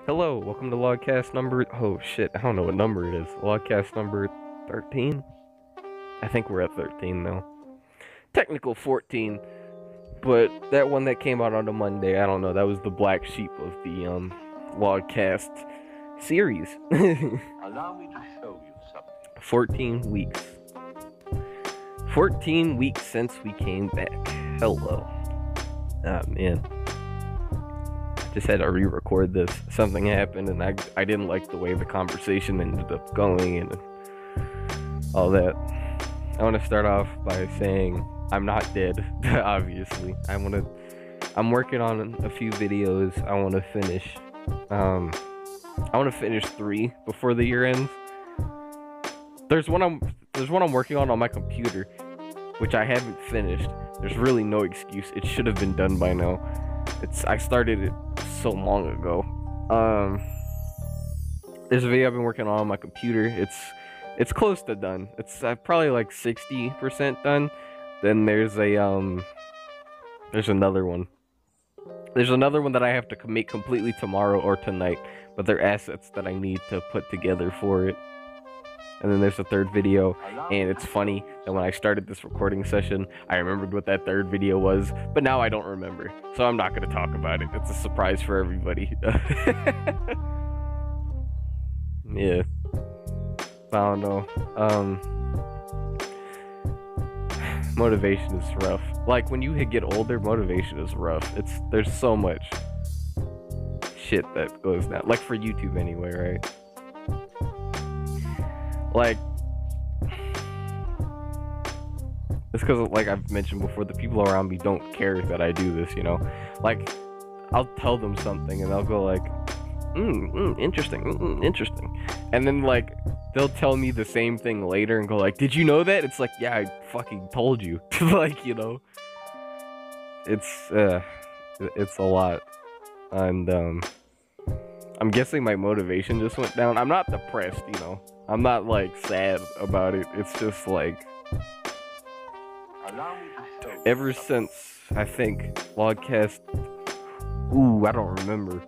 Hello, welcome to Logcast number. Oh shit, I don't know what number it is. Logcast number 13? I think we're at 13 now. Technical 14, but that one that came out on a Monday, I don't know. That was the black sheep of the Logcast series. Allow me to show you something. 14 weeks. 14 weeks since we came back. Hello. Ah, man. Just had to re-record this. Something happened and I didn't like the way the conversation ended up going and all that. I want to start off by saying I'm not dead, obviously. I'm working on a few videos. I want to finish 3 before the year ends. There's one I'm working on my computer, which I haven't finished. There's really no excuse. It should have been done by now. I started it so long ago. There's a video I've been working on my computer. It's close to done. It's probably like 60% done. Then there's another one. There's another one that I have to make completely tomorrow or tonight, but they're assets that I need to put together for it. And then there's a third video, and it's funny that when I started this recording session, I remembered what that third video was, but now I don't remember, so I'm not going to talk about it. It's a surprise for everybody. Yeah. I don't know. Motivation is rough. Like, when you get older, motivation is rough. There's so much shit that goes down. Like, for YouTube anyway, right? Like, it's because, like I've mentioned before, the people around me don't care that I do this, you know? Like, I'll tell them something, and they'll go like, interesting, interesting. And then, like, they'll tell me the same thing later and go like, did you know that? It's like, yeah, I fucking told you. Like, you know? It's a lot. And, I'm guessing my motivation just went down. I'm not depressed, you know? I'm not, like, sad about it. It's just, like, ever since, I think, Logcast... Ooh, I don't remember.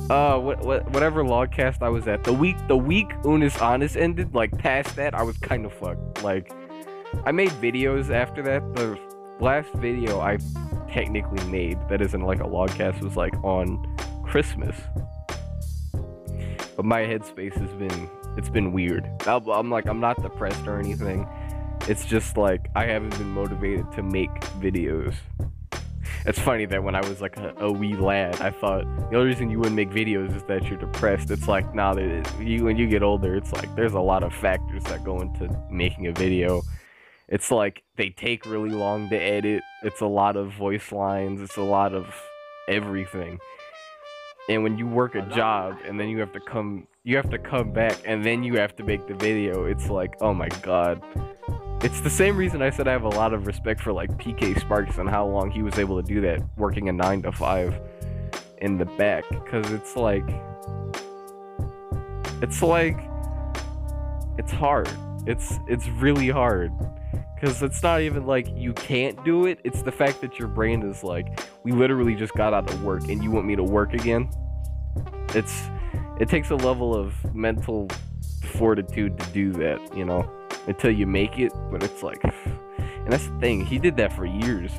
Whatever Logcast I was at. The week Unis Honest ended, like, past that, I was kind of fucked. Like, I made videos after that. The last video I technically made, that isn't, like, a Logcast, was, like, on Christmas. But my headspace has been weird. I'm not depressed or anything. It's just like I haven't been motivated to make videos. It's funny that when I was like a wee lad, I thought the only reason you wouldn't make videos is that you're depressed. It's like, nah, when you get older, it's like there's a lot of factors that go into making a video. It's like they take really long to edit. It's a lot of voice lines. It's a lot of everything. And when you work a job and then you have to come back and then you have to make the video, it's like, oh my god. It's the same reason I said I have a lot of respect for like PK Sparks and how long he was able to do that, working a 9 to 5 in the back, because it's hard. It's really hard. Because it's not even like you can't do it, it's the fact that your brain is like, we literally just got out of work and you want me to work again? It takes a level of mental fortitude to do that, you know, until you make it, but it's like, and that's the thing, he did that for years.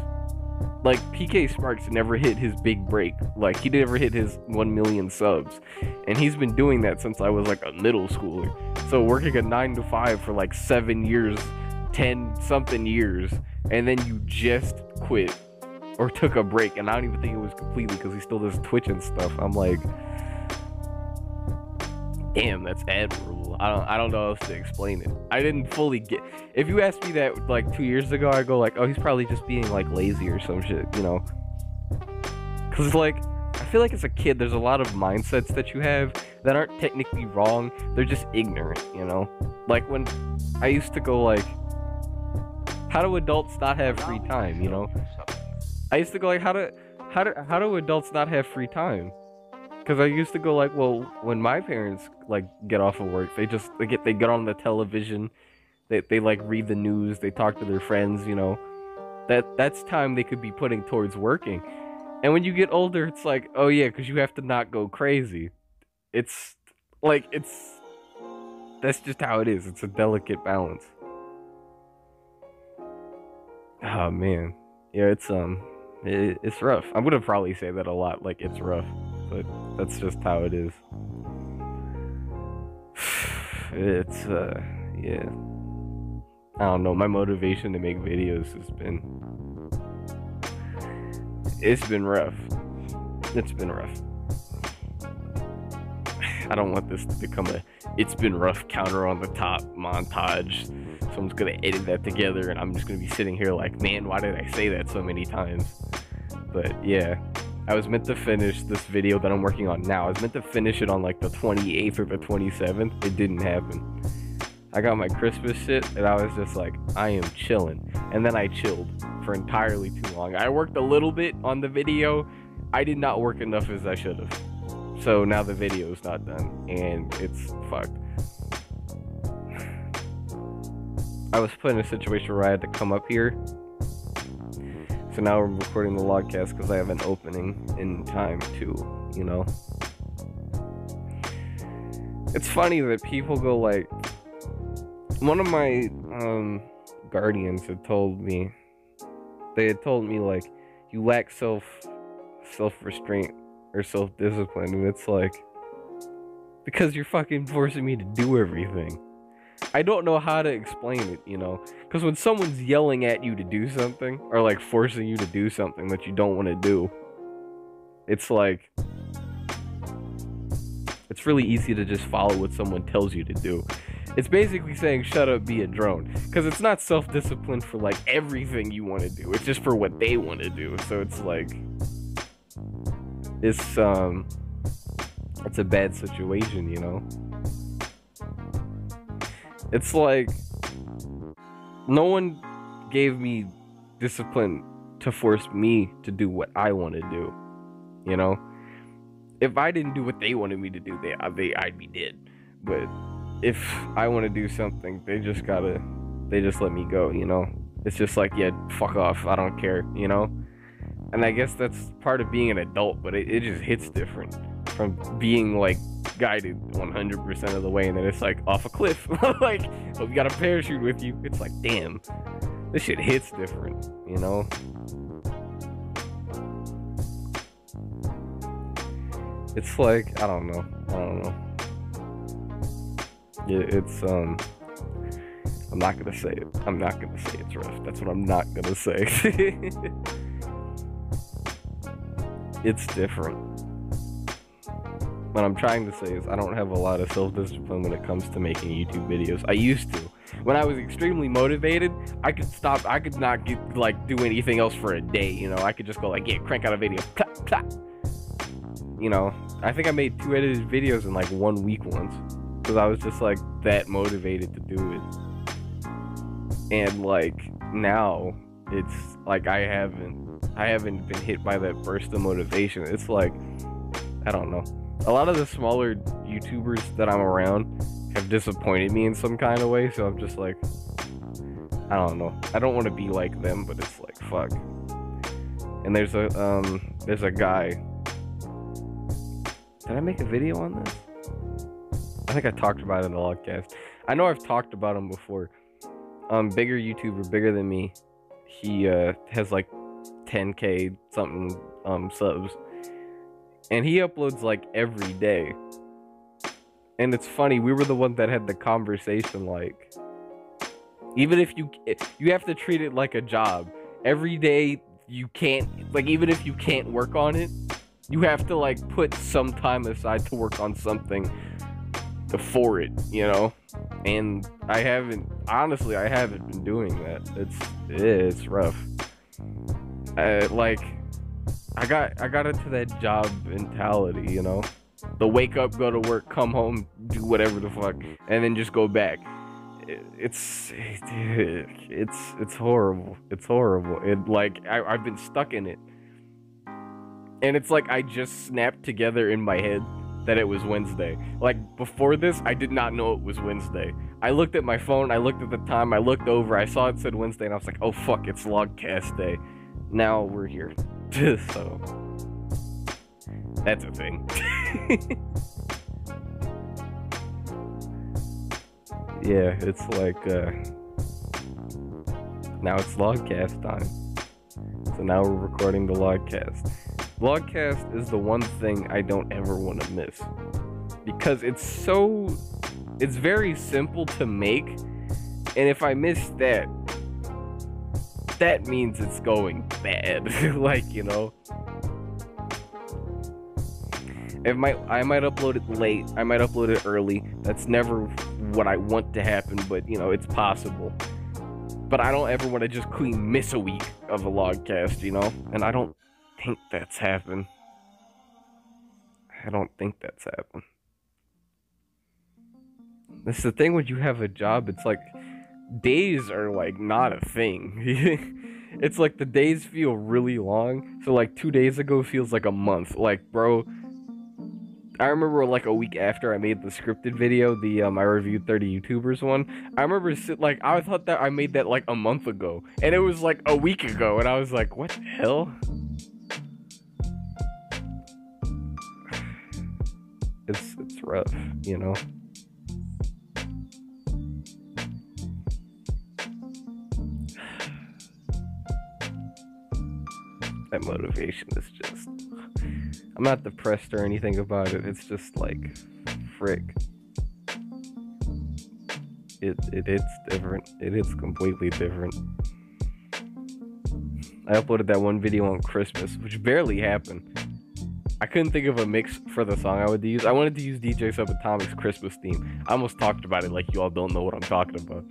Like, PK Sparks never hit his big break, like, he never hit his 1 million subs, and he's been doing that since I was like a middle schooler. So working a 9 to 5 for like 7 years, 10 something years, and then you just quit or took a break, and I don't even think it was completely because he still does Twitch and stuff. I'm like, damn, that's admirable. I don't know how else to explain it. I didn't fully get. If you asked me that like 2 years ago, I go like, oh, he's probably just being like lazy or some shit, you know? Because like, I feel like as a kid, there's a lot of mindsets that you have that aren't technically wrong. They're just ignorant, you know? Like when I used to go like, how do adults not have free time, you know? I used to go like, how do adults not have free time? Because I used to go like, well, when my parents like get off of work, they get on the television, they like read the news, they talk to their friends, you know. That's time they could be putting towards working. And when you get older, it's like, oh yeah, because you have to not go crazy. It's like, that's just how it is. It's a delicate balance. Oh man. Yeah, it's rough. I'm gonna probably say that a lot, like it's rough, but that's just how it is. It's yeah. I don't know, my motivation to make videos has been rough. It's been rough. I don't want this to become a "it's been rough" counter on the top montage. Someone's gonna edit that together and I'm just gonna be sitting here like, man, why did I say that so many times? But yeah, I was meant to finish this video that I'm working on now. I was meant to finish it on like the 28th or the 27th. It didn't happen. I got my Christmas shit and I was just like, I am chilling. And then I chilled for entirely too long. I worked a little bit on the video. I did not work enough as I should have. So now the video is not done and it's fucked. I was put in a situation where I had to come up here. So now we're recording the Logcast because I have an opening in time too, you know? It's funny that people go like, one of my guardians had told me, like, you lack self-restraint or self-discipline, and it's like, because you're fucking forcing me to do everything. I don't know how to explain it, you know, because when someone's yelling at you to do something, or like forcing you to do something that you don't want to do, it's like, it's really easy to just follow what someone tells you to do. It's basically saying, shut up, be a drone. Because it's not self-discipline for, like, everything you want to do. It's just for what they want to do. So it's like, it's a bad situation, you know? It's like, no one gave me discipline to force me to do what I want to do, you know? If I didn't do what they wanted me to do, I'd be dead. But if I want to do something, they just let me go, you know? It's just like, yeah, fuck off, I don't care, you know? And I guess that's part of being an adult, but it just hits different from being, like, guided 100% of the way, and then it's like, off a cliff. Like, oh, you got a parachute with you. It's like, damn, this shit hits different, you know? It's like, I don't know. Yeah, it's, I'm not gonna say it. I'm not gonna say it's rough. That's what I'm not gonna say. It's different. What I'm trying to say is I don't have a lot of self-discipline when it comes to making YouTube videos. I used to. When I was extremely motivated, I could not do anything else for a day, you know? I could just go like, yeah, crank out a video. Plop, plop. You know, I think I made 2 edited videos in like 1 week once. Because I was just like that motivated to do it. And like now it's like I haven't been hit by that burst of motivation. It's like, I don't know, a lot of the smaller YouTubers that I'm around have disappointed me in some kind of way, so I'm just like, I don't know, I don't want to be like them, but it's like, fuck. And there's a guy, did I make a video on this? I think I talked about it in the Logcast. I know I've talked about him before. Bigger YouTuber, bigger than me. He has like 10k something subs, and he uploads like every day. And it's funny, we were the one that had the conversation, like, even if you have to treat it like a job. Every day you can't, like, even if you can't work on it, you have to like put some time aside to work on something for it, you know? And I haven't been doing that. It's rough. Like, I got into that job mentality, you know? The wake up, go to work, come home, do whatever the fuck, and then just go back. It's horrible. It's horrible. I've been stuck in it. And it's like I just snapped together in my head that it was Wednesday. Like, before this, I did not know it was Wednesday. I looked at my phone, I looked at the time, I looked over, I saw it said Wednesday, and I was like, oh fuck, it's Logcast day. Now we're here. So, That's a thing. Yeah, it's like, now it's Logcast time. So now we're recording the Logcast. Logcast is the one thing I don't ever want to miss. Because it's very simple to make. And if I miss that, that means it's going bad. Like, you know. I might upload it late. I might upload it early. That's never what I want to happen, but you know, it's possible. But I don't ever want to just clean miss a week of a Logcast, you know? And I don't think that's happened. I don't think that's happened. This is the thing when you have a job, it's like days are like not a thing. It's like the days feel really long. So like 2 days ago feels like a month. Like, bro, I remember like a week after I made the scripted video, the I reviewed 30 YouTubers one. I remember I thought that I made that like a month ago, and it was like a week ago, and I was like, what the hell? It's rough, you know. That motivation is just, I'm not depressed or anything about it. It's just like, frick. It's different. It is completely different. I uploaded that one video on Christmas, which barely happened. I couldn't think of a mix for the song I would use. I wanted to use DJ Subatomic's Christmas theme. I almost talked about it like you all don't know what I'm talking about.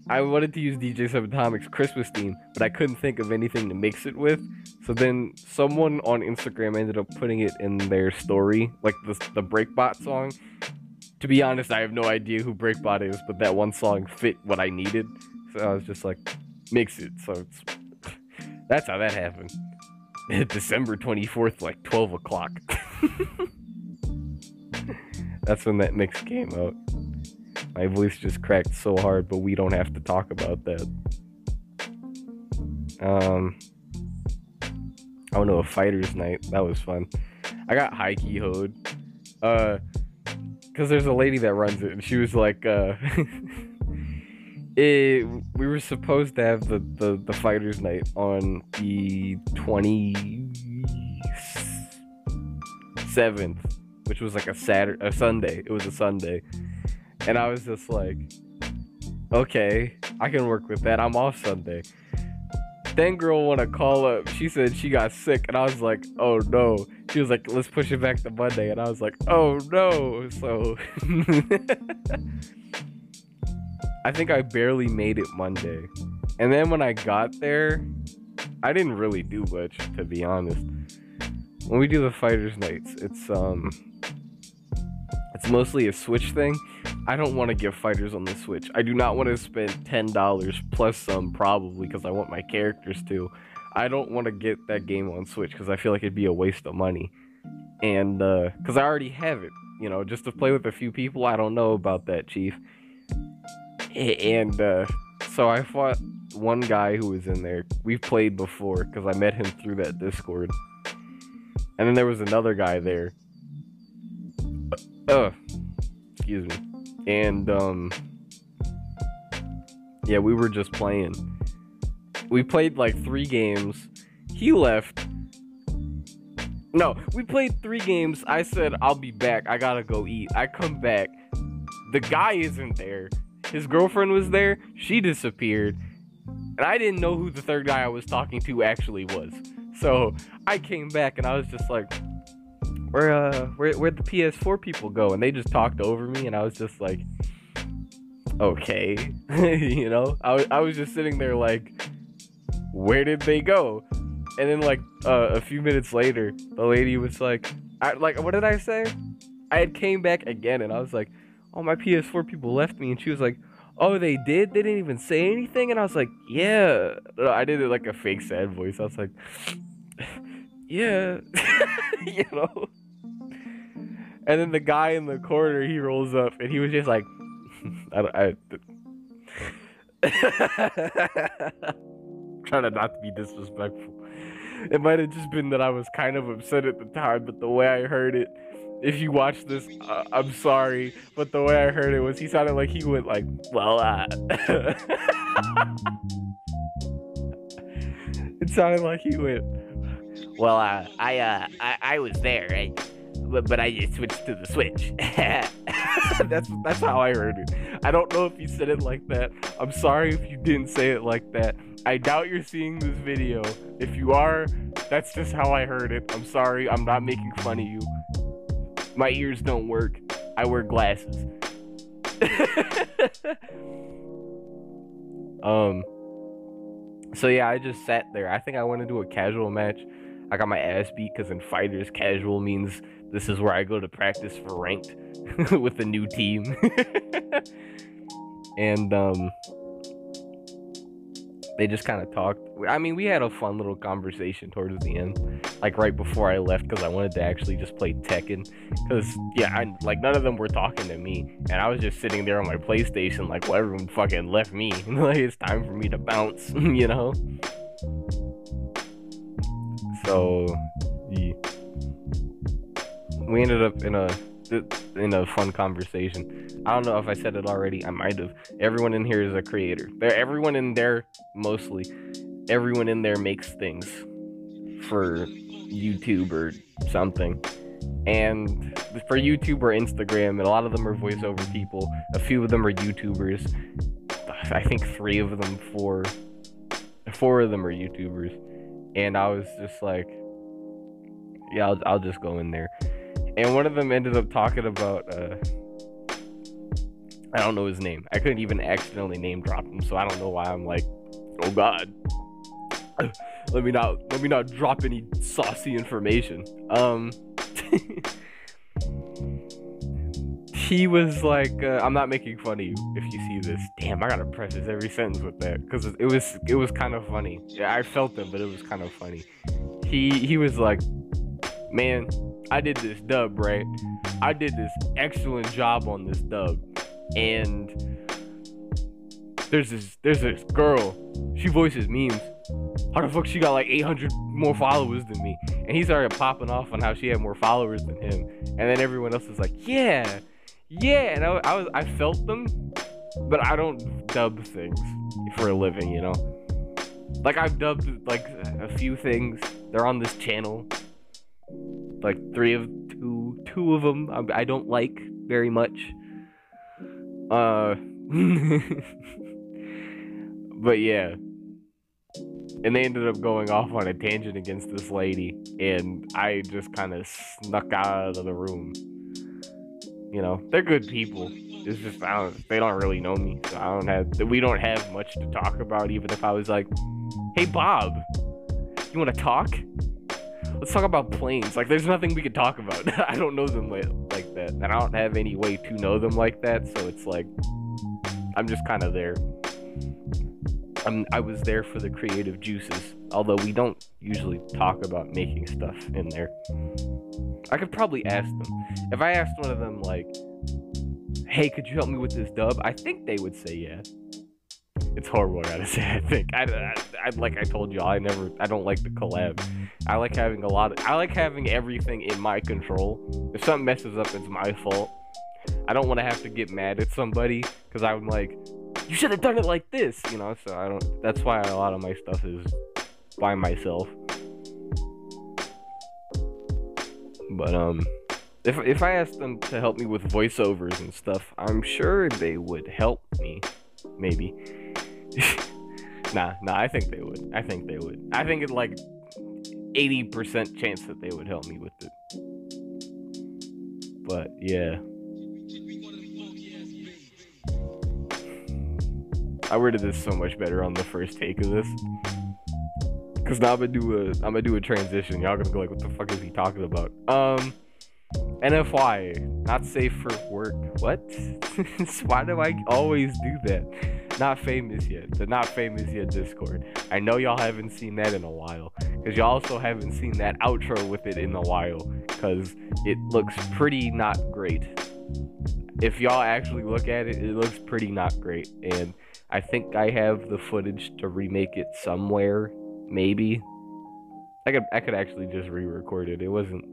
I wanted to use DJ Subatomic's Christmas theme, but I couldn't think of anything to mix it with. So then someone on Instagram ended up putting it in their story, like the Breakbot song. To be honest, I have no idea who Breakbot is, but that one song fit what I needed. So I was just like, mix it. So that's how that happened. December 24th, like 12 o'clock. That's when that mix came out. My voice just cracked so hard, but we don't have to talk about that. Oh no, a fighter's night. That was fun. I got high-key hoed. Cause there's a lady that runs it, and she was like, we were supposed to have the fighter's night on the 27th, which was like a Sunday. It was a Sunday. And I was just like, okay, I can work with that. I'm off Sunday. Then girl wanna call up. She said she got sick, and I was like, oh no. She was like, let's push it back to Monday, and I was like, oh no. So I think I barely made it Monday. And then when I got there, I didn't really do much, to be honest. When we do the fighters nights, it's mostly a Switch thing. I don't want to give fighters on the Switch. I do not want to spend $10 plus some, probably, because I want my characters to. I don't want to get that game on Switch because I feel like it'd be a waste of money. And, because I already have it, you know, just to play with a few people. I don't know about that, Chief. And, so I fought one guy who was in there. We've played before because I met him through that Discord. And then there was another guy there. Excuse me. And, yeah, we were just playing. We played like 3 games. He left. No, we played 3 games. I said, I'll be back. I gotta go eat. I come back. The guy isn't there. His girlfriend was there. She disappeared. And I didn't know who the third guy I was talking to actually was. So I came back and I was just like, where'd the PS4 people go? And they just talked over me, and I was just like, okay. You know, I was just sitting there like, where did they go? And then like a few minutes later, the lady was like, what did I say? I had came back again, and I was like, oh, my PS4 people left me. And she was like, oh, they did? They didn't even say anything? And I was like, yeah. I did it like a fake sad voice. I was like, yeah. You know? And then the guy in the corner, he rolls up, and he was just like, trying to not to be disrespectful. It might have just been that I was kind of upset at the time, but the way I heard it, if you watch this, I'm sorry, but the way I heard it was he sounded like he went like, well, it sounded like he went, well, I was there, but I just switched to the Switch. That's how I heard it. I don't know if you said it like that. I'm sorry if you didn't say it like that. I doubt you're seeing this video. If you are, that's just how I heard it. I'm sorry. I'm not making fun of you. My ears don't work. I wear glasses. So yeah, I just sat there. I think I went into a casual match. I got my ass beat because in fighters, casual means this is where I go to practice for ranked with a new team. And they just kind of talked. I mean, we had a fun little conversation towards the end, like right before I left, because I wanted to actually just play Tekken. Because yeah, none of them were talking to me, and I was just sitting there on my PlayStation, like, well, everyone fucking left me. Like, it's time for me to bounce, you know. So yeah. We ended up in a fun conversation. I don't know if I said it already. I might have. Everyone in here is a creator. Everyone in there makes things for YouTube or something. And for YouTube or Instagram, and a lot of them are voiceover people. A few of them are YouTubers. I think 3 of them, 4 of them are YouTubers. And I was just like, yeah, I'll just go in there. And one of them ended up talking about, I don't know his name. I couldn't even accidentally name drop him, so I don't know why I'm like, oh god. Let me not drop any saucy information. He was like, I'm not making fun of you if you see this. Damn, I gotta preface every sentence with that, because it was kind of funny. Yeah, I felt him, but it was kind of funny. He was like, man, I did this dub, right? I did this excellent job on this dub. And there's this girl. She voices memes. How the fuck she got like 800 more followers than me? And he started popping off on how she had more followers than him. And then everyone else was like, yeah. And I felt them, but I don't dub things for a living, you know? Like, I've dubbed like a few things. They're on this channel. Like two of them I don't like very much. But yeah. And they ended up going off on a tangent against this lady, and I just kind of snuck out of the room. You know, they're good people. It's just they don't really know me, so we don't have much to talk about. Even if I was like, "Hey Bob, you want to talk? Let's talk about planes." Like, there's nothing we could talk about. I don't know them like that, and I don't have any way to know them like that. So it's like, I'm just kind of there. I was there for the creative juices, although we don't usually talk about making stuff in there. I could probably ask them. If I asked one of them, like, hey, could you help me with this dub? I think they would say yeah. It's horrible, I gotta say, I think. I like I told y'all, I don't like the collab. I like having everything in my control. If something messes up, it's my fault. I don't want to have to get mad at somebody, because I'm like, you should have done it like this, you know, so that's why a lot of my stuff is by myself. But, if I asked them to help me with voiceovers and stuff, I'm sure they would help me, maybe. Nah, I think they would. I think it's like 80% chance that they would help me with it. But, yeah. I worded this so much better on the first take of this. Cause now I'm gonna do a transition. Y'all gonna go like, what the fuck is he talking about? NFY, not safe for work. What? Why do I always do that? Not famous yet. The not famous yet Discord. I know y'all haven't seen that in a while. Cause y'all also haven't seen that outro with it in a while. Cause it looks pretty not great. If y'all actually look at it, it looks pretty not great. And I think I have the footage to remake it somewhere, maybe. I could actually just re-record it. It wasn't,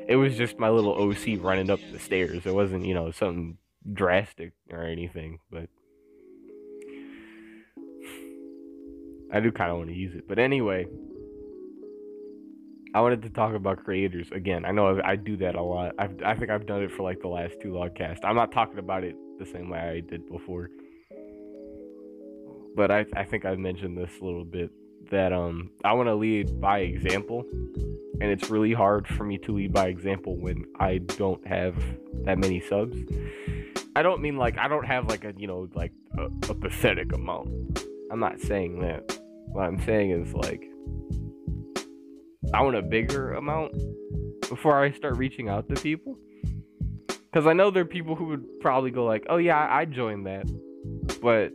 it was just my little OC running up the stairs. It wasn't, something drastic or anything, but I do kind of want to use it. But anyway, I wanted to talk about creators again. I know I do that a lot. I think I've done it for like the last 2 Logcasts. I'm not talking about it the same way I did before, but I think I mentioned this a little bit, that I want to lead by example, and it's really hard for me to lead by example when I don't have that many subs. I don't mean like I don't have like a a pathetic amount. I'm not saying that. What I'm saying is like I want a bigger amount before I start reaching out to people, because I know there are people who would probably go like, oh yeah, I joined that, but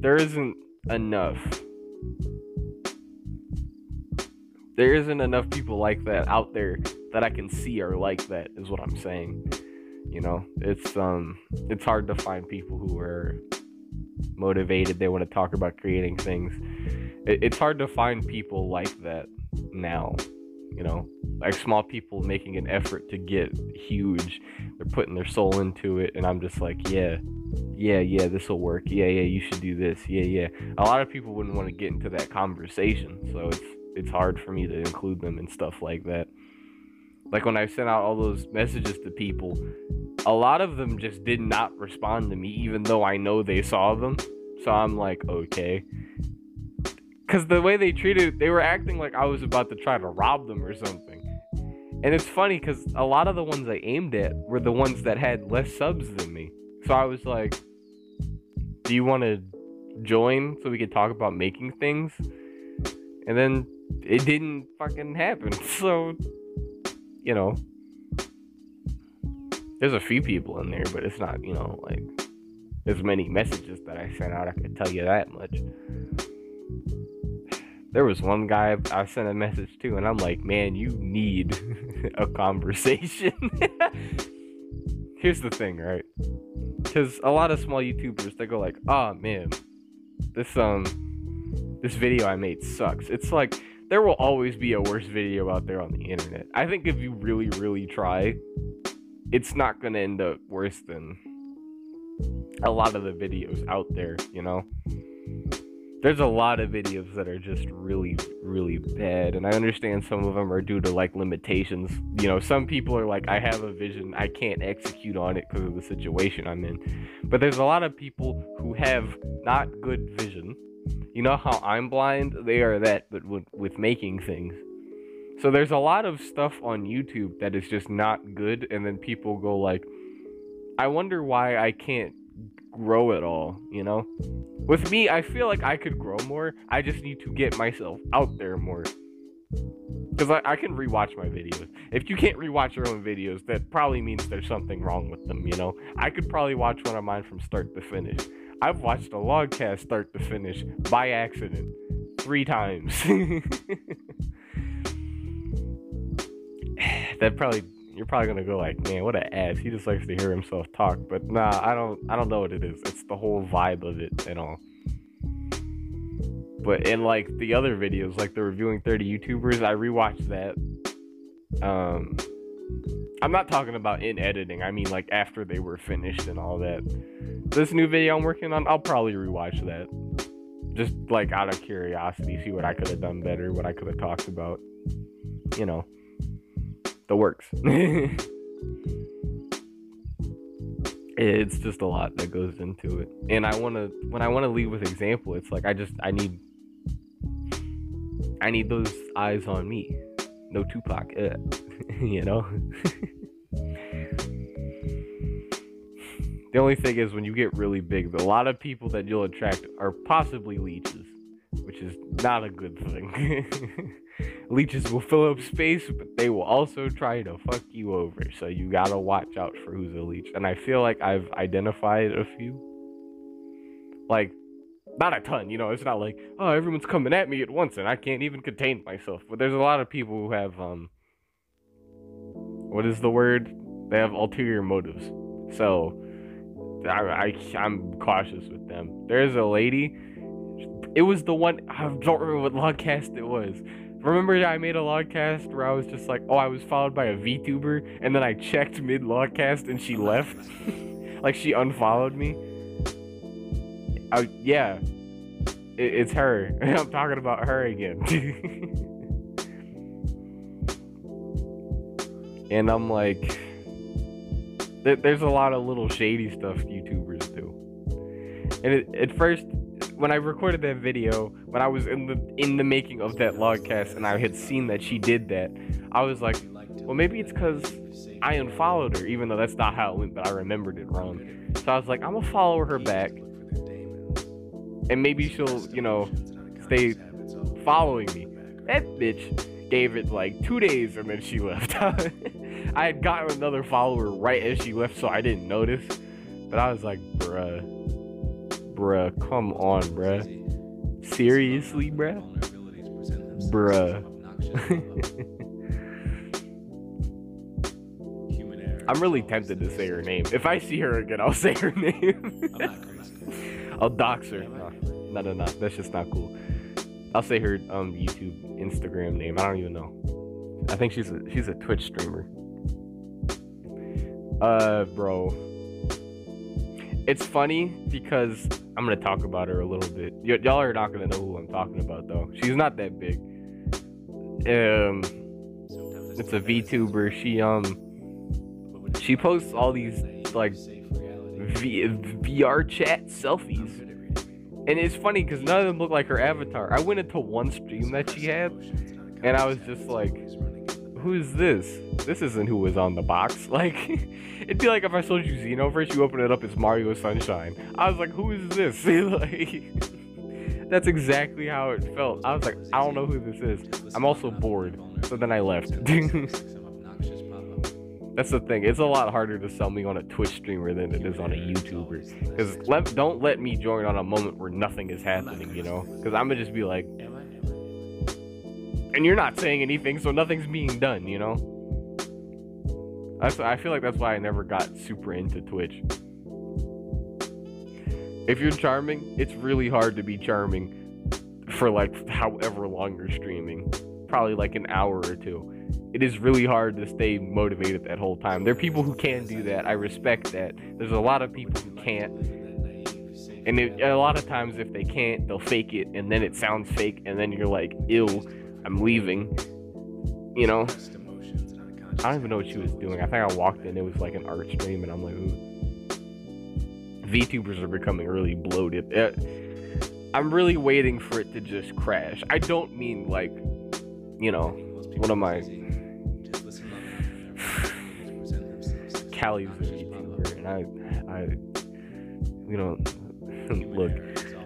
there isn't enough. There isn't enough people like that out there that I can see are like that, is what I'm saying. It's hard to find people who are motivated. They want to talk about creating things. It's hard to find people like that now. Like small people making an effort to get huge. They're putting their soul into it, and I'm just like, yeah, this will work. Yeah, you should do this. Yeah. A lot of people wouldn't want to get into that conversation, so it's hard for me to include them and stuff like that. Like when I sent out all those messages to people, a lot of them just did not respond to me, even though I know they saw them. So I'm like, okay. Because the way they treated, they were acting like I was about to try to rob them or something. And it's funny because a lot of the ones I aimed at were the ones that had less subs than me. So I was like, do you want to join so we could talk about making things? And then it didn't fucking happen. So, there's a few people in there, but it's not, like as many messages that I sent out. I could tell you that much. There was one guy I sent a message to, and I'm like, man, you need a conversation. Here's the thing, right? Because a lot of small YouTubers, they go like, oh man, this video I made sucks. It's like, there will always be a worse video out there on the internet. I think if you really, really try, it's not going to end up worse than a lot of the videos out there, There's a lot of videos that are just really, really bad, and I understand some of them are due to like limitations. Some people are like, I have a vision, I can't execute on it because of the situation I'm in. But there's a lot of people who have not good vision. You know how I'm blind? They are that, but with making things. So there's a lot of stuff on YouTube that is just not good, and then people go like, I wonder why I can't grow at all, With me, I feel like I could grow more. I just need to get myself out there more. Because I can rewatch my videos. If you can't rewatch your own videos, that probably means there's something wrong with them, I could probably watch one of mine from start to finish. I've watched a Logcast start to finish by accident 3 times. You're probably gonna go like, man, what an ass. He just likes to hear himself talk. But nah, I don't know what it is. It's the whole vibe of it and all. But in like the other videos, like the reviewing 30 YouTubers, I rewatched that. I'm not talking about in editing. I mean like after they were finished and all that. This new video I'm working on, I'll probably rewatch that. Just like out of curiosity, see what I could have done better, what I could have talked about. The works. It's just a lot that goes into it. And when I want to lead with example, it's like I need those eyes on me. No Tupac, The only thing is when you get really big, a lot of people that you'll attract are possibly leeches, which is not a good thing. Leeches will fill up space, but they will also try to fuck you over. So you gotta watch out for who's a leech. And I feel like I've identified a few. Like, not a ton, it's not like, oh, everyone's coming at me at once and I can't even contain myself. But there's a lot of people who have, what is the word? They have ulterior motives. So, I'm cautious with them. There's a lady, it was the one, I don't remember what Logcast it was. Remember I made a logcast where I was just like, oh, I was followed by a VTuber, and then I checked mid-logcast and she left? Like, she unfollowed me? Yeah. It's her. I'm talking about her again. And I'm like, there's a lot of little shady stuff YouTubers do. And at first, when I recorded that video, when I was in the making of that logcast, and I had seen that she did that, I was like, well, maybe it's because I unfollowed her, even though that's not how it went, but I remembered it wrong. So I was like, I'm gonna follow her back, and maybe she'll, stay following me. That bitch gave it like 2 days, and then she left. I had gotten another follower right as she left, so I didn't notice. But I was like, bruh, come on, bruh. Seriously, bruh? I'm really tempted to say her name. If I see her again, I'll say her name. I'll dox her. No, that's just not cool. I'll say her YouTube, Instagram name. I don't even know. I think she's a Twitch streamer. Bro. It's funny because I'm gonna talk about her a little bit. Y'all are not gonna know who I'm talking about though. She's not that big. It's a VTuber. She posts all these like VR chat selfies. And it's funny because none of them look like her avatar. I went into one stream that she had, and I was just like, who is this? This isn't who was on the box. Like, it'd be like if I sold you Xenoverse, you open it up, it's Mario Sunshine. I was like, who is this? Like, that's exactly how it felt. I was like, I don't know who this is. I'm also bored. So then I left. That's the thing. It's a lot harder to sell me on a Twitch streamer than it is on a YouTuber. Because don't let me join on a moment where nothing is happening, Because I'm going to just be like, and you're not saying anything, so nothing's being done, I feel like that's why I never got super into Twitch. If you're charming, it's really hard to be charming for like however long you're streaming. Probably like an hour or two. It is really hard to stay motivated that whole time. There are people who can do that. I respect that. There's a lot of people who can't. And a lot of times if they can't, they'll fake it, and then it sounds fake, and then you're like, ew, I'm leaving. I don't even know what she was doing. I think I walked in, it was like an art stream, and I'm like, ooh. VTubers are becoming really bloated. I'm really waiting for it to just crash. I don't mean like, what am I? Callie's a VTuber, and look.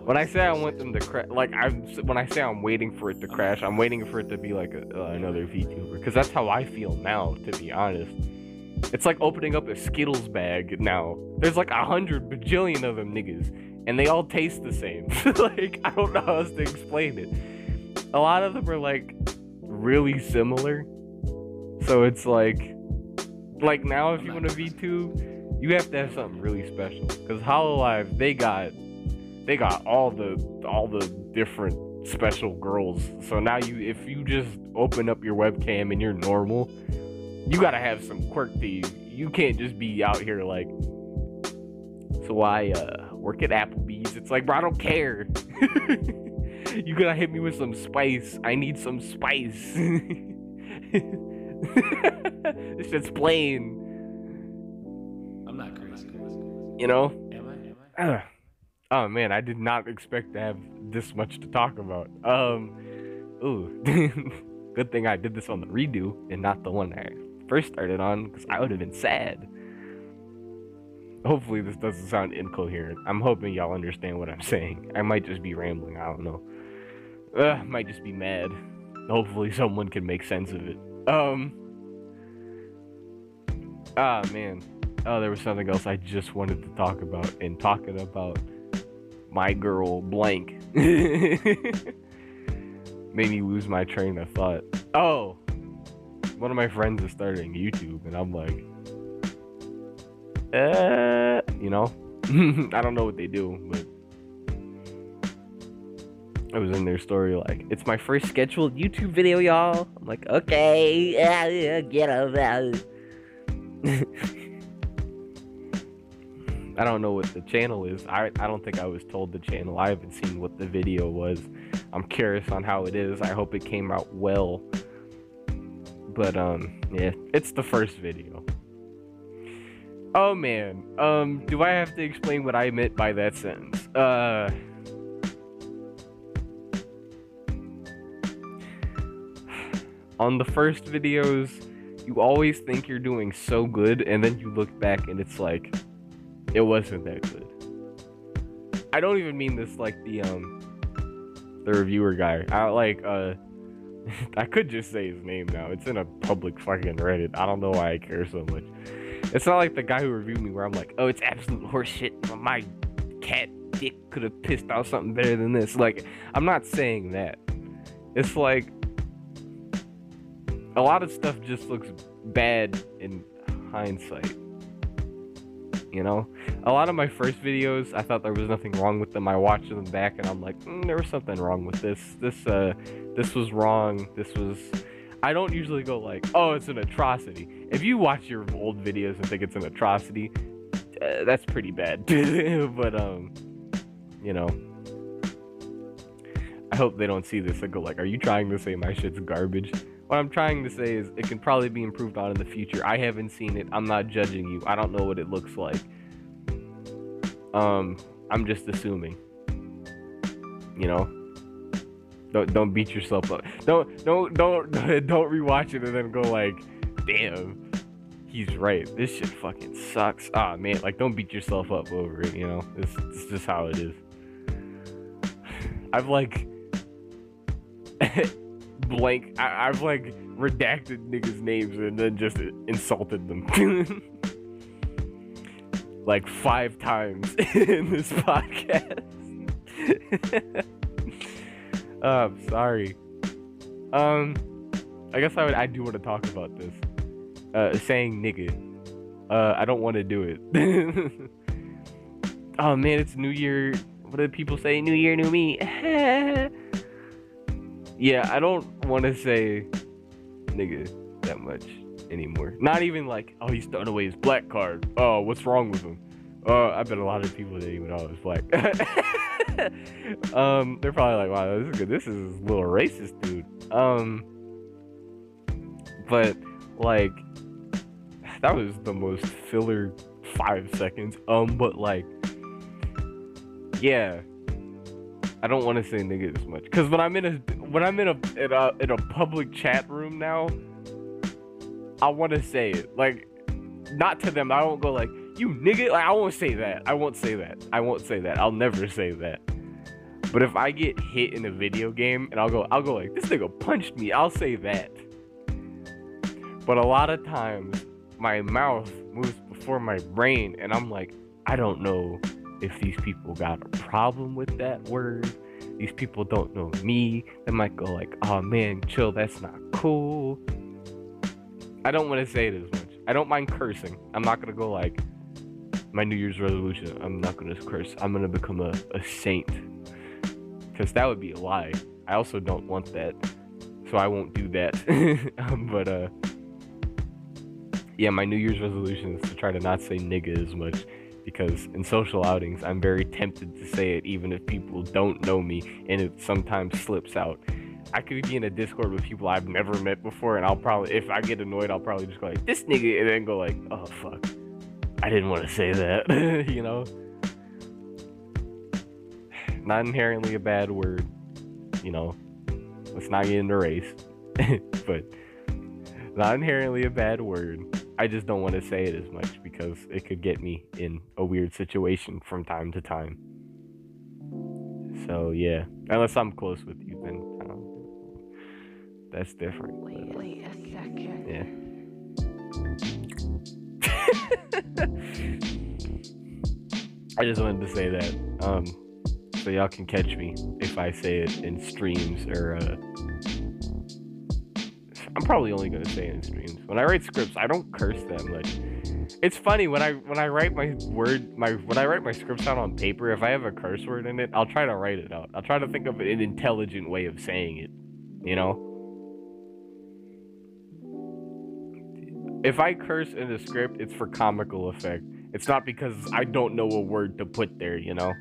When I say I want them to crash, when I say I'm waiting for it to crash, I'm waiting for it to be like another VTuber, because that's how I feel now, to be honest. It's like opening up a Skittles bag now. There's like 100 bajillion of them niggas, and they all taste the same. Like, I don't know how else to explain it. A lot of them are like really similar, so it's like now if you want a VTube, you have to have something really special, because Hololive, they got all the different special girls. So now if you just open up your webcam and you're normal, you gotta have some quirk to you. You can't just be out here like, so I work at Applebee's. It's like, bro, I don't care. You gotta hit me with some spice. I need some spice. This shit's plain. I'm not crazy. Am I? Oh man, I did not expect to have this much to talk about. Ooh. Good thing I did this on the redo and not the one I first started on, because I would have been sad. Hopefully this doesn't sound incoherent. I'm hoping y'all understand what I'm saying. I might just be rambling, I don't know. Might just be mad. Hopefully someone can make sense of it. Man. Oh, there was something else I just wanted to talk about, and talking about my girl blank made me lose my train of thought. Oh, one of my friends is starting YouTube, and I'm like, I don't know what they do, but I was in their story like, it's my first scheduled YouTube video, y'all. I'm like, okay, yeah, get over that. I don't know what the channel is. I don't think I was told the channel. I haven't seen what the video was. I'm curious on how it is. I hope it came out well. But yeah, it's the first video. Oh man, do I have to explain what I meant by that sentence? On the first videos, you always think you're doing so good, and then you look back and it's like, it wasn't that good. I don't even mean this like the reviewer guy. I could just say his name now. It's in a public fucking Reddit. I don't know why I care so much. It's not like the guy who reviewed me where I'm like, oh, it's absolute horseshit. My cat dick could have pissed out something better than this. Like, I'm not saying that. It's like, a lot of stuff just looks bad in hindsight. You know? A lot of my first videos, I thought there was nothing wrong with them. I watched them back and I'm like, there was something wrong with this. This was wrong. I don't usually go like, oh, it's an atrocity. If you watch your old videos and think it's an atrocity, that's pretty bad. But, you know, I hope they don't see this and go like, are you trying to say my shit's garbage? What I'm trying to say is it can probably be improved on in the future. I haven't seen it. I'm not judging you. I don't know what it looks like. I'm just assuming. You know? Don't beat yourself up. Don't rewatch it and then go like, damn, he's right. This shit fucking sucks. Ah, man, like, don't beat yourself up over it, you know? It's just how it is. I've like I've like redacted niggas' names and then just insulted them like 5 times in this podcast. I'm sorry. I guess I do want to talk about this. Saying nigga. I don't want to do it. Oh man, it's New Year. What do people say? New Year, new me. Yeah, I don't want to say nigga that much anymore. Not even like, oh, he's throwing away his black card. Oh, what's wrong with him? I bet a lot of people didn't even know I was black. They're probably like, wow, this is good. This is a little racist, dude. But like, that was the most filler 5 seconds. But like, yeah, I don't want to say nigga as much because when I'm in a public chat room now, I want to say it. Like, not to them. I won't go like, you nigga. Like, I won't say that. I won't say that. I'll never say that. But if I get hit in a video game and I'll go like, this nigga punched me, I'll say that. But a lot of times my mouth moves before my brain and I'm like, I don't know if these people got a problem with that word. These people don't know me. They might go like, oh man, chill, that's not cool. I don't want to say it as much. I don't mind cursing. I'm not gonna go like, my New Year's resolution, I'm not gonna curse. I'm gonna become a saint. Because that would be a lie. I also don't want that. So I won't do that. But yeah, my New Year's resolution is to try to not say nigga as much. Because in social outings, I'm very tempted to say it even if people don't know me, and it sometimes slips out. I could be in a Discord with people I've never met before, and I'll probably, if I get annoyed, I'll probably just go like, this nigga, and then go like, oh fuck, I didn't want to say that, you know? Not inherently a bad word, you know? Let's not get into race, but not inherently a bad word. I just don't want to say it as much because it could get me in a weird situation from time to time. So yeah, unless I'm close with you, then that's different. Wait a second. Yeah. I just wanted to say that, so y'all can catch me if I say it in streams or I'm probably only gonna say it in streams. When I write scripts, I don't curse them. Like, it's funny when I write my scripts out on paper. If I have a curse word in it, I'll try to write it out. I'll try to think of an intelligent way of saying it. You know. If I curse in a script, it's for comical effect. It's not because I don't know a word to put there, you know?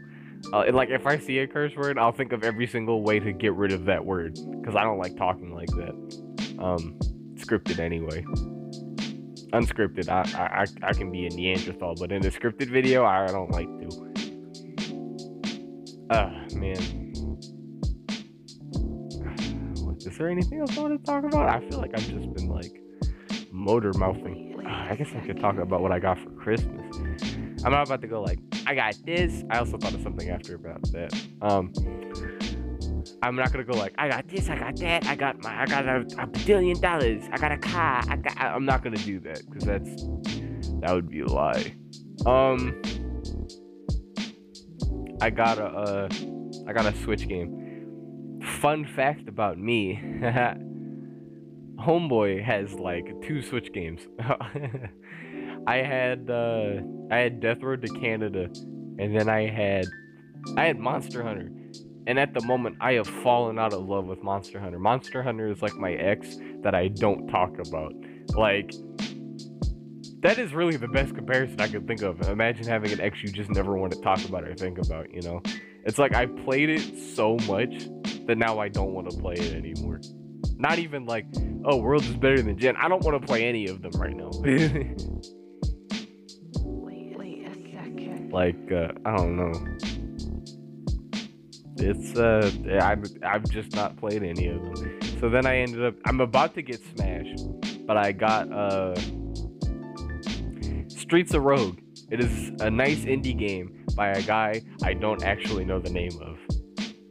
Like, if I see a curse word, I'll think of every single way to get rid of that word. Because I don't like talking like that. Scripted anyway. Unscripted, I can be a Neanderthal, but in a scripted video, I don't like to. Man. Is there anything else I want to talk about? I feel like I've just been, like, motor mouthing. I guess I could talk about what I got for Christmas. I'm not about to go like, I got this. I also thought of something after about that. I'm not gonna go like, I got this, I got that, I got $1 billion, I got a car, I'm not gonna do that because that would be a lie. I got a Switch game. Fun fact about me. Homeboy has like 2 Switch games. I had Death Road to Canada, and then I had Monster Hunter. And at the moment, I have fallen out of love with Monster Hunter. Monster Hunter is like my ex that I don't talk about. Like, that is really the best comparison I could think of. Imagine having an ex you just never want to talk about or think about, you know? It's like I played it so much that now I don't want to play it anymore. Not even like, oh, Worlds is better than Gen. I don't want to play any of them right now. Wait a second. Like, I don't know. It's, I've just not played any of them. So then I'm about to get Smash, but I got, Streets of Rogue. It is a nice indie game by a guy I don't actually know the name of.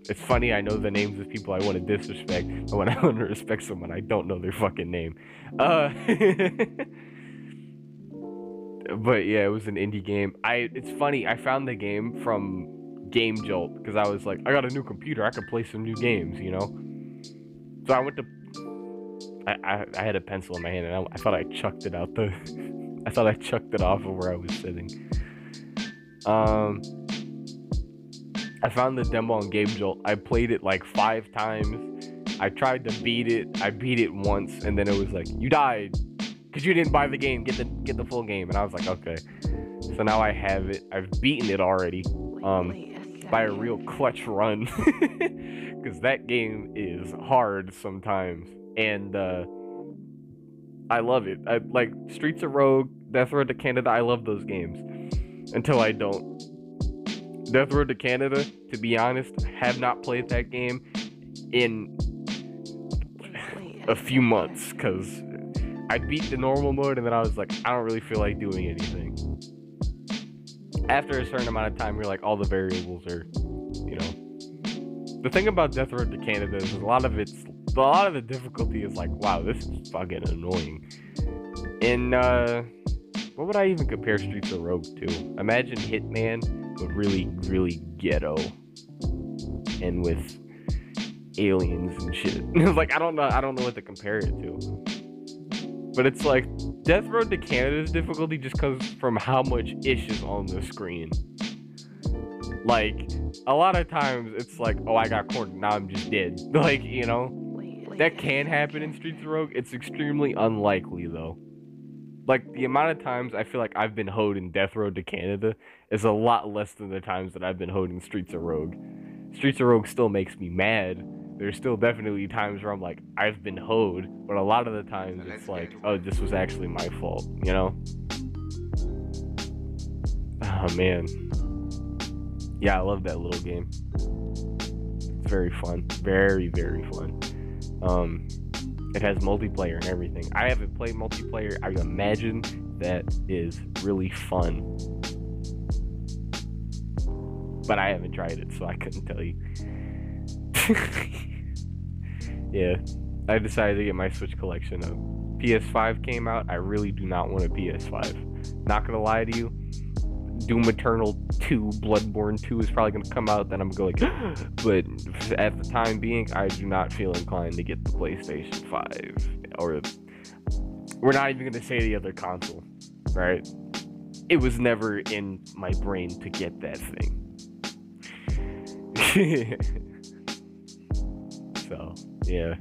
It's funny, I know the names of people I want to disrespect, but when I want to respect someone, I don't know their fucking name. But yeah, it was an indie game. It's funny, I found the game from Game Jolt, because I was like, I got a new computer, I can play some new games, you know? So I went to... I had a pencil in my hand, and I thought I chucked it out the... I thought I chucked it off of where I was sitting. I found the demo on Game Jolt. I played it like 5 times. I tried to beat it. I beat it once, and then it was like, you died because you didn't buy the game. Get the full game. And I was like, okay. So now I have it. I've beaten it already. By a real clutch run, because that game is hard sometimes, and I love it. I like Streets of Rogue, Death Road to Canada. I love those games until I don't. Death Road to Canada, to be honest, have not played that game in a few months, because I beat the normal mode and then I was like, I don't really feel like doing anything. After a certain amount of time, you're like, all the variables are, you know. The thing about Death Road to Canada is a lot of the difficulty is like, wow, this is fucking annoying. And what would I even compare Streets of Rogue to? Imagine Hitman, but really, really ghetto, and with aliens and shit. Like, I don't know what to compare it to. But it's like, Death Road to Canada's difficulty just comes from how much ish is on the screen. Like, a lot of times it's like, oh, I got cornered, now I'm just dead. Like, you know? That can happen in Streets of Rogue. It's extremely unlikely, though. Like, the amount of times I feel like I've been hoed in Death Road to Canada is a lot less than the times that I've been hoed in Streets of Rogue. Streets of Rogue still makes me mad. There's still definitely times where I'm like, I've been hoed, but a lot of the times it's like, oh, this was actually my fault, you know? Oh, man. Yeah, I love that little game. It's very fun. Very, very fun. It has multiplayer and everything. I haven't played multiplayer. I imagine that is really fun. But I haven't tried it, so I couldn't tell you. Yeah, I decided to get my Switch collection up. PS5 came out. I really do not want a PS5. Not gonna lie to you. Doom Eternal 2, Bloodborne 2 is probably gonna come out. Then I'm going to go like, but at the time being, I do not feel inclined to get the PlayStation 5. or we're not even gonna say the other console, right? It was never in my brain to get that thing. So, yeah.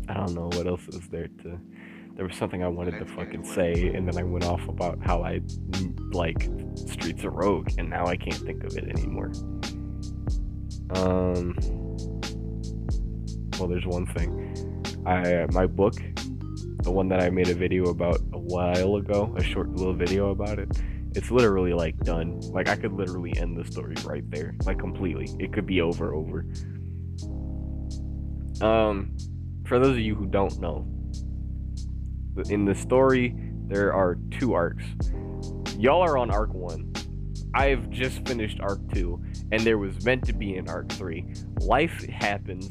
I don't know what else is there to... There was something I wanted to fucking say, and then I went off about how I like Streets of Rogue, and now I can't think of it anymore. Well, there's one thing. My book, the one that I made a video about a while ago, a short little video about it, it's literally like done. Like I could literally end the story right there, like completely. It could be over. For those of you who don't know, in the story there are 2 arcs. Y'all are on arc 1. I've just finished arc 2, and there was meant to be an arc 3. Life happens,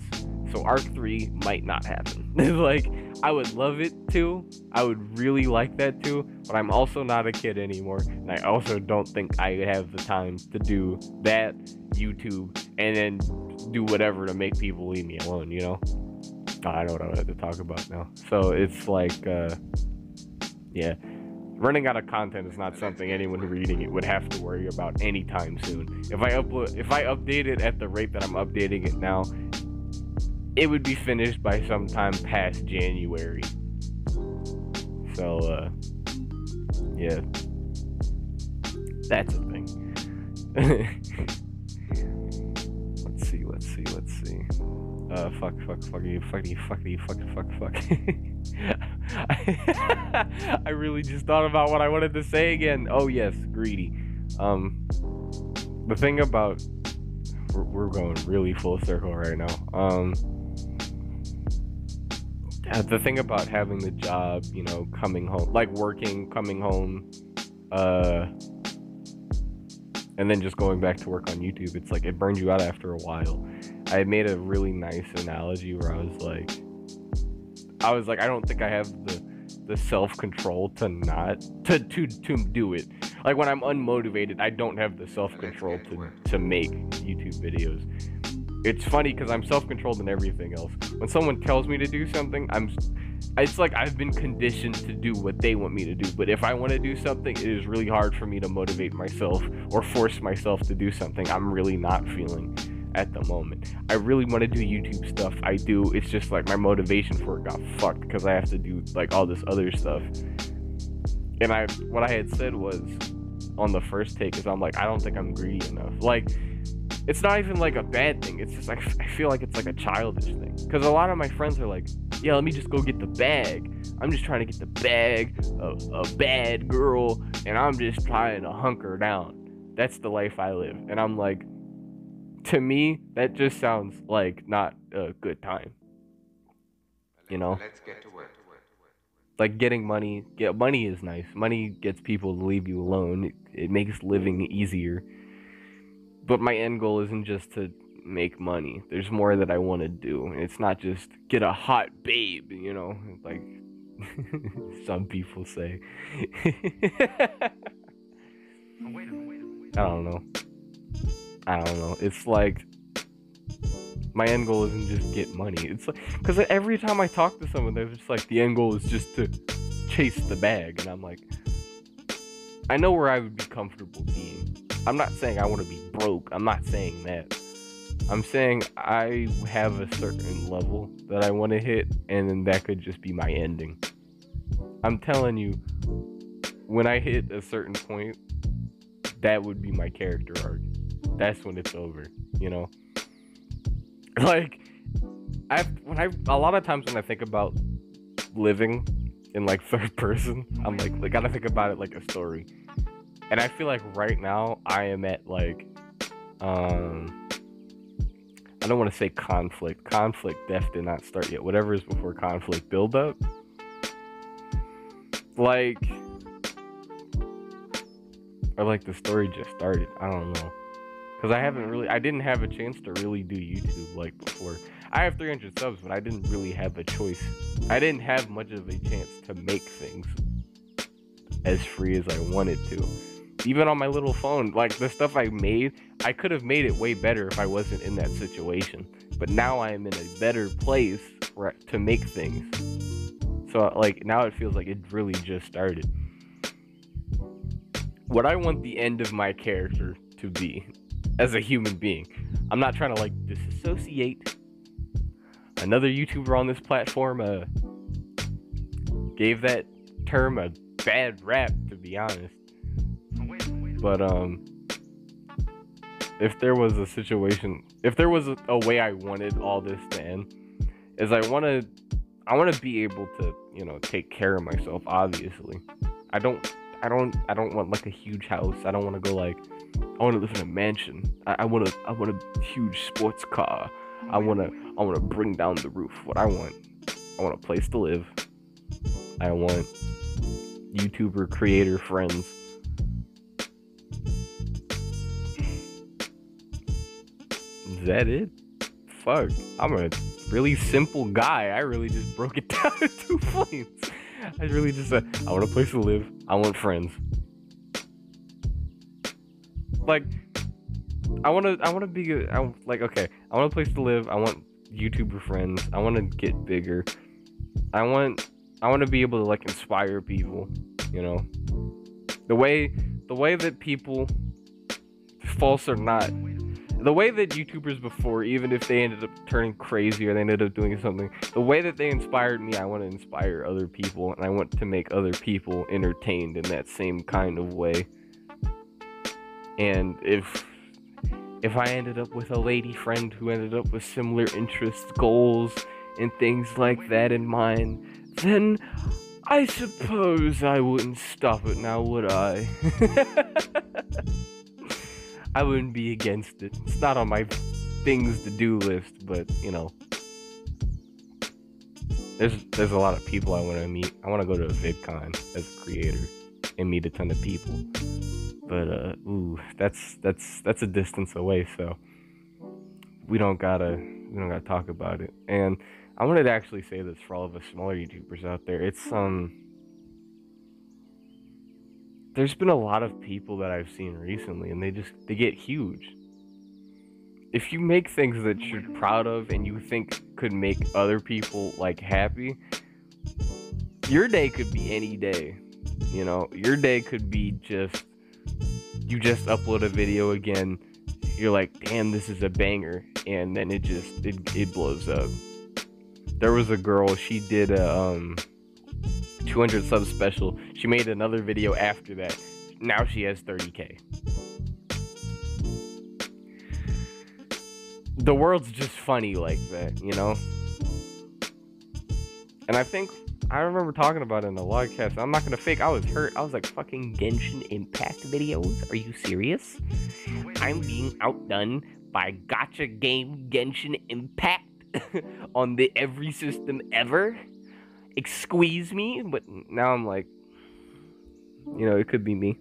so arc 3 might not happen. Like, I would love it to. I would really like that too, but I'm also not a kid anymore, and I also don't think I have the time to do that, YouTube, and then do whatever to make people leave me alone, you know? Oh, I know what I have to talk about now. So it's like, yeah. Running out of content is not something anyone reading it would have to worry about anytime soon. If I update it at the rate that I'm updating it now, it would be finished by sometime past January. So, yeah. That's a thing. Let's see. Fuck. I really just thought about what I wanted to say again. Oh yes, greedy. The thing about... We're going really full circle right now. The thing about having the job, you know, coming home, like working, coming home, and then just going back to work on YouTube, it's like it burns you out after a while. I made a really nice analogy where I was like, I don't think I have the self-control to do it. Like when I'm unmotivated, I don't have the self-control to make YouTube videos. It's funny because I'm self-controlled in everything else. When someone tells me to do something, it's like I've been conditioned to do what they want me to do. But if I want to do something, it is really hard for me to motivate myself or force myself to do something I'm really not feeling at the moment. I really want to do YouTube stuff. I do. It's just like my motivation for it got fucked because I have to do like all this other stuff. And what I had said was on the first take is I'm like, I don't think I'm greedy enough. Like, it's not even like a bad thing. It's just like I feel like it's like a childish thing. Because a lot of my friends are like, yeah, let me just go get the bag. I'm just trying to get the bag, a bad girl, and I'm just trying to hunker down. That's the life I live. And I'm like, to me, that just sounds like not a good time. You know? Let's get to work. Like getting money. Money is nice. Money gets people to leave you alone. It makes living easier. But my end goal isn't just to make money. There's more that I want to do. It's not just get a hot babe, you know, like some people say. I don't know. It's like my end goal isn't just get money. It's like, because every time I talk to someone, they're just like, the end goal is just to chase the bag. And I'm like, I know where I would be comfortable being. I'm not saying I want to be broke. I'm not saying that. I'm saying I have a certain level that I want to hit, and then that could just be my ending. I'm telling you, when I hit a certain point, that would be my character arc. That's when it's over, you know? Like, a lot of times when I think about living in like third person, I'm like I gotta think about it like a story. And I feel like right now I am at like, I don't want to say conflict. Conflict, death did not start yet. Whatever is before conflict, build up. Like, or like the story just started. I don't know. Because I didn't have a chance to really do YouTube like before. I have 300 subs, but I didn't really have a choice. I didn't have much of a chance to make things as free as I wanted to. Even on my little phone, like the stuff I made, I could have made it way better if I wasn't in that situation. But now I am in a better place to make things. So like now it feels like it really just started. What I want the end of my character to be as a human being. I'm not trying to like disassociate. Another YouTuber on this platform gave that term a bad rap, to be honest. But if there was a situation, if there was a way I wanted all this to end, is I want to be able to, you know, take care of myself. Obviously, I don't want like a huge house. I don't want to go like, I want to live in a mansion. I want a huge sports car. I want to bring down the roof. What I want a place to live. I want YouTuber creator friends. Is that it? Fuck. I'm a really simple guy. I really just broke it down to 2 points. I really just said, I want a place to live. I want friends. Like, I want to be good. Okay, I want a place to live. I want YouTuber friends. I want to get bigger. I want to be able to like inspire people, you know. The way that people, false or not, the way that YouTubers before, even if they ended up turning crazy or they ended up doing something, the way that they inspired me, I want to inspire other people, and I want to make other people entertained in that same kind of way. And if I ended up with a lady friend who ended up with similar interests, goals, and things like that in mind, then I suppose I wouldn't stop it now, would I? I wouldn't be against it. It's not on my things to do list, but you know, there's a lot of people I want to meet. I want to go to a VidCon as a creator and meet a ton of people. But that's a distance away, so we don't gotta talk about it. And I wanted to actually say this for all of us smaller YouTubers out there. It's there's been a lot of people that I've seen recently, and they get huge. If you make things that you're proud of and you think could make other people like happy, your day could be any day. You know, your day could be just, you just upload a video again, you're like, damn, this is a banger, and then it blows up. There was a girl, she did a 200 sub special. She made another video after that. Now she has 30K. The world's just funny like that, you know? And I remember talking about it in the Logcast. I'm not gonna fake, I was hurt. I was like, fucking Genshin Impact videos? Are you serious? I'm being outdone by gacha game Genshin Impact on the every system ever? Squeeze me? But now I'm like, you know, it could be me.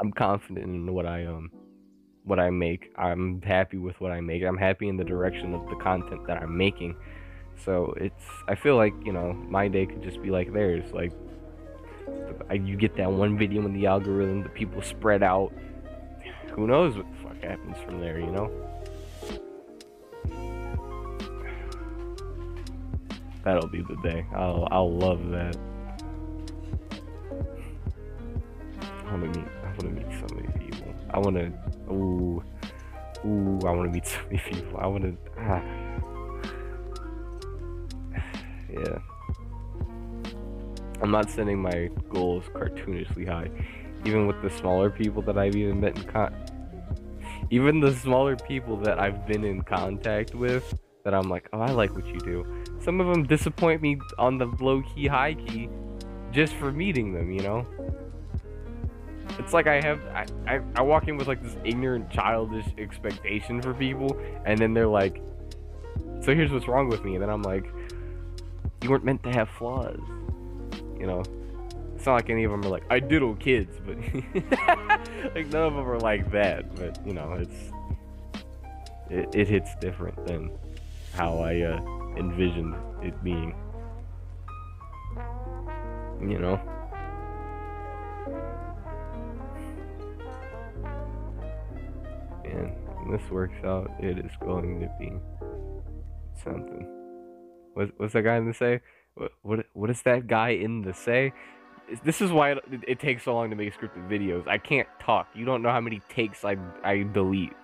I'm confident in what I make. I'm happy with what I make. I'm happy in the direction of the content that I'm making. So I feel like, you know, my day could just be like theirs. Like, you get that one video in the algorithm, the people spread out. Who knows what the fuck happens from there, you know? That'll be the day. I'll love that. I wanna meet so many people. I wanna meet so many people. Yeah. I'm not setting my goals cartoonishly high. Even with the smaller people that I've even met even the smaller people that I've been in contact with, that I'm like, oh, I like what you do. Some of them disappoint me on the low-key, high-key, just for meeting them, you know? It's like I walk in with like this ignorant, childish expectation for people, and then they're like, so here's what's wrong with me, and then I'm like, you weren't meant to have flaws, you know? It's not like any of them are like, I diddle kids, but like none of them are like that, but you know, it hits different than how I envisioned it being, you know? And when this works out, it is going to be something. What's that guy in the say? What is that guy in the say? This is why it takes so long to make scripted videos. I can't talk. You don't know how many takes I delete.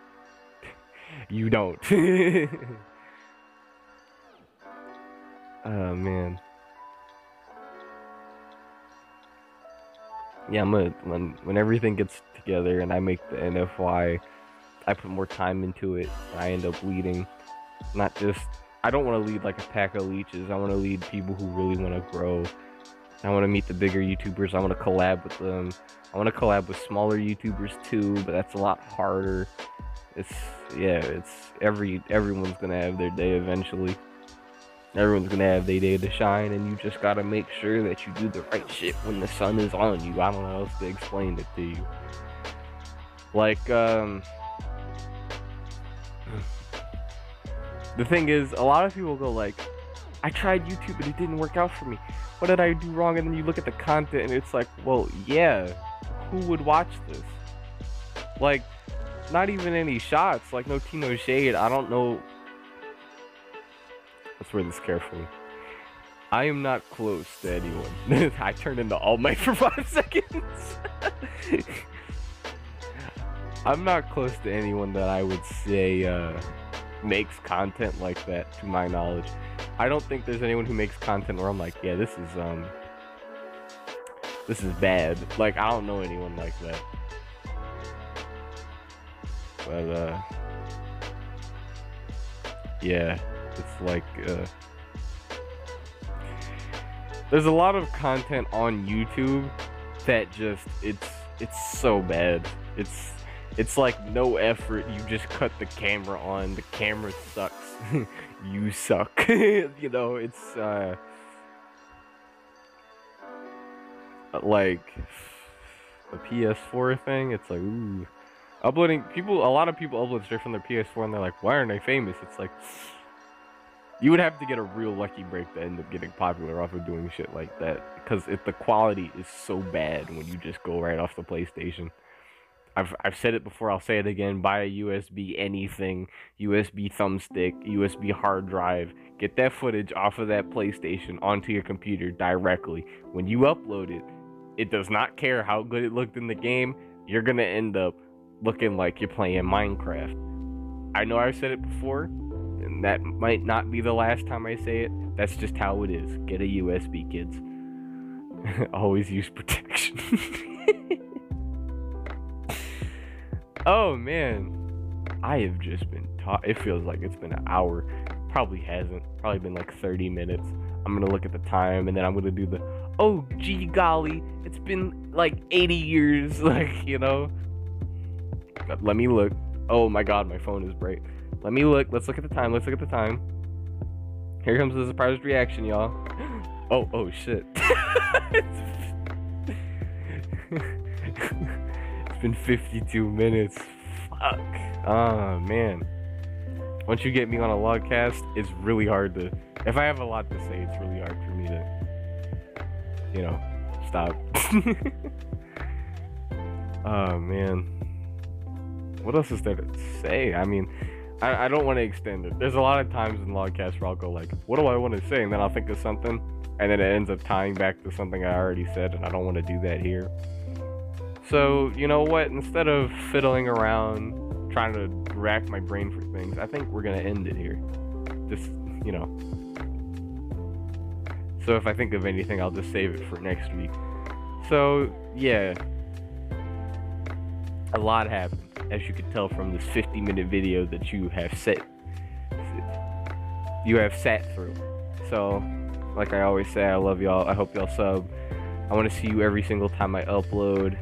You don't. Oh man. Yeah, when everything gets together and I make the NFY, I put more time into it and I end up leading. Not just I don't want to lead like a pack of leeches. I want to lead people who really want to grow. I want to meet the bigger YouTubers. I want to collab with them. I want to collab with smaller YouTubers too, but that's a lot harder. Everyone's gonna have their day eventually. Everyone's gonna have their day to shine, and you just gotta make sure that you do the right shit when the sun is on you. I don't know how else to explain it to you. Like, the thing is, a lot of people go like, I tried YouTube but it didn't work out for me. What did I do wrong? And then you look at the content and it's like, well, yeah, who would watch this? Like, not even any shots, like no tea, no shade. I don't know. Let's word this carefully. I am not close to anyone. I turned into All Might for 5 seconds. I'm not close to anyone that I would say makes content like that, to my knowledge. I don't think there's anyone who makes content where I'm like, yeah, this is bad. Like, I don't know anyone like that. But yeah, it's like there's a lot of content on YouTube that just it's so bad. It's like no effort. You just cut the camera on. The camera sucks. You suck. You know, it's like the PS4 thing. It's like, ooh, uploading people. A lot of people upload straight from their PS4, and they're like, why aren't I famous? It's like, you would have to get a real lucky break to end up getting popular off of doing shit like that, because the quality is so bad when you just go right off the PlayStation. I've said it before, I'll say it again. Buy a USB anything, USB thumbstick, USB hard drive. Get that footage off of that PlayStation onto your computer directly. When you upload it, it does not care how good it looked in the game. You're gonna end up looking like you're playing Minecraft. I know I've said it before, and that might not be the last time I say it. That's just how it is. Get a USB, kids. Always use protection. Oh man, I have just been it feels like it's been an hour. Probably hasn't. Probably been like 30 minutes. I'm gonna look at the time and then I'm gonna do the, oh gee golly, it's been like 80 years, like, you know. Let me look. Oh my god, my phone is bright. Let me look. Let's look at the time. Let's look at the time. Here comes the surprise reaction, y'all. Oh shit. It's been 52 minutes. Fuck. Oh man. Once you get me on a Logcast, it's really hard to, if I have a lot to say, it's really hard for me to, you know, stop. Oh man. What else is there to say? I mean, I don't want to extend it. There's a lot of times in Logcast where I'll go like, what do I want to say? And then I'll think of something, and then it ends up tying back to something I already said, and I don't want to do that here. So, you know what? Instead of fiddling around, trying to rack my brain for things, I think we're going to end it here. Just, you know. So if I think of anything, I'll just save it for next week. So, yeah. A lot happened, as you could tell from this 50-minute video that you have sat through. So, like I always say, I love y'all. I hope y'all sub. I want to see you every single time I upload.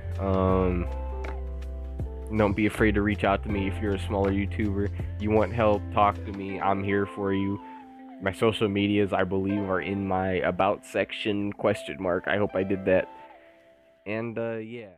Don't be afraid to reach out to me if you're a smaller YouTuber. You want help, talk to me. I'm here for you. My social medias, I believe, are in my about section, ? I hope I did that. And, yeah.